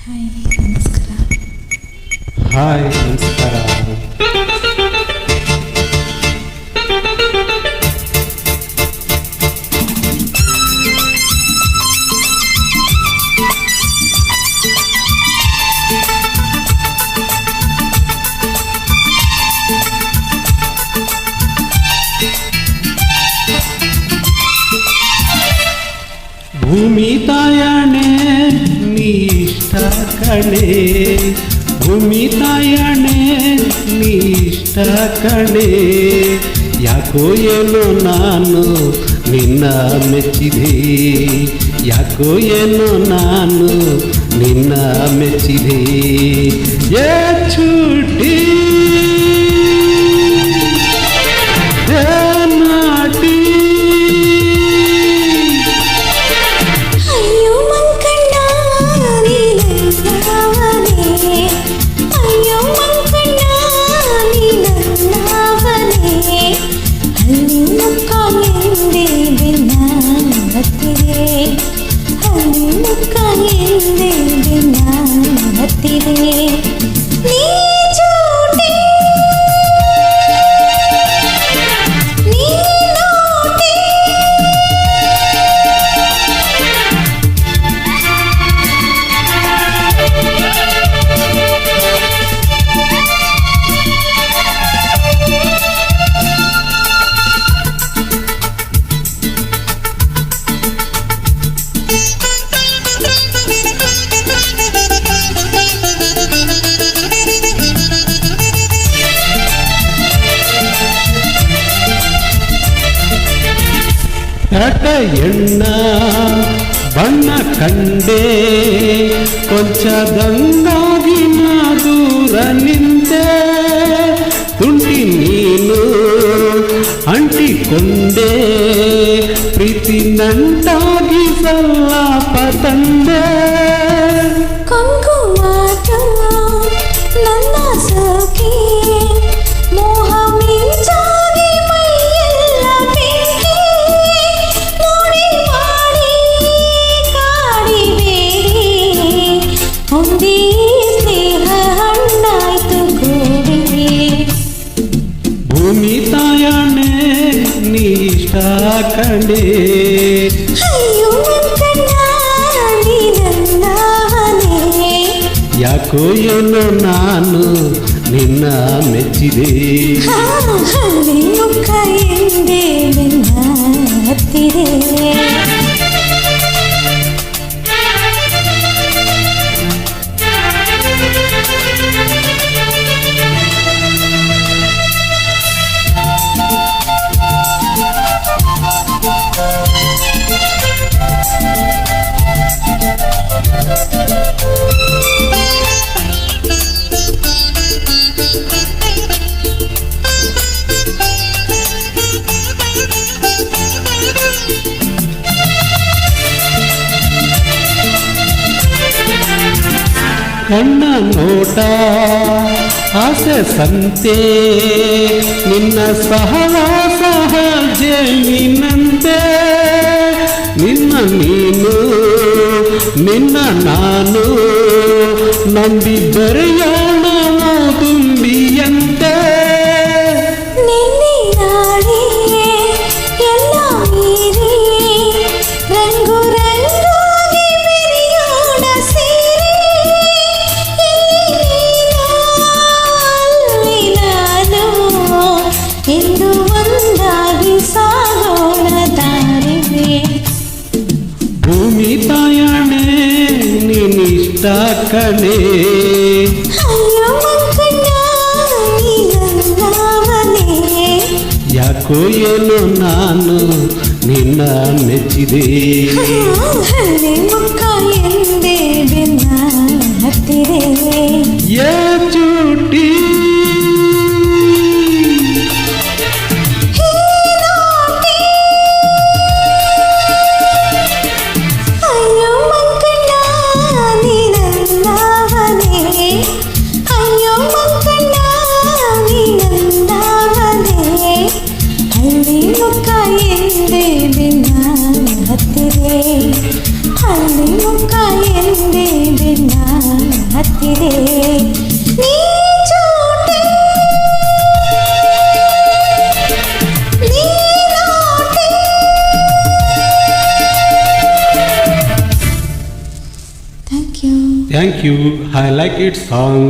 Hi ನಮಸ್ಕಾರ. Hi ನಮಸ್ಕಾರ. ಭೂಮಿ ತಾಯಣೆ ನೀ ಇಷ್ಟ ಕಣೆ, ಭೂಮಿ ತಾಯಣೆ ನೀ ಇಷ್ಟ ಕಣೆ. ಯಾಕೋ ಏನೋ ನಾನು ನಿನ್ನ ಮೆಚ್ಚಿದೆ, ಯಾಕೋ ಏನೋ ನಾನು ನಿನ್ನ ಮೆಚ್ಚಿದೆ. ಏ ಚೂಟಿ ನಾಟಿ ಕಟ ಎಣ್ಣ ಬಣ್ಣ ಕಂಡೆ, ಕೊಂಚದಂಗಾಗಿ ನಾ ದೂರ ನಿಂತೆ. ತುಂಟಿ ನೀನು ಅಂಟಿಕೊಂಡೆ, ಪ್ರೀತಿ ನಂಟಾಗಿ ಸಲ್ಲಾಪ ತಂದೆ. ನನ್ನ ಸಖಿ ಮೋಹ ಮಿಂಚಾಗಿ ಮೈಯೆಲ್ಲ ಬೆಂಕಿ, ನೋಡಿ ಮಾಡಿ ಕಾಡಿಬೇಡಿ, ಒಂದೇ ಸ್ನೇಹ ಹಣ್ಣಾಯ್ತು ಗೋಡಿ. ಭೂಮಿ ತಾಯಣೆ ನೀ ಇಷ್ಟ ಕಣೆ, ಯಾಕೋ ಏನೋ ನಾನು ನಿನ್ನ ಮೆಚ್ಚಿದೆ. ಮುಖ ಎಂದೇ ನಿನ್ನ ಹತ್ತಿದೆ. ಕಣ್ಣ ನೋಟ ಆಸೆ ಸಂತೆ, ನಿನ್ನ ಸಹವಾಸ ಜೇನಿನಂತೆ. ನಿನ್ನ ನೀನು ನಿನ್ನ ನಾನು ನಂಬಿ ಬೆರೆಯೋಣ ತುಂಬಿಯಂತೆ. ಭೂಮಿ ತಾಯಣೆ ನೀನಿಷ್ಟ ಕಣೆ, ಯಾಕೋ ಏನೋ ನಾನು ನಿನ್ನ ಮೆಚ್ಚಿದೆ. ಮುಖ ಎಂದೇ ಬೆನ್ನ ಹತ್ತಿದೆ. ಏ ಚೂಟಿ ಹತ್ತಿದೆ, ಅಲ್ಲಿ ಮುಖ thank you. I like it song.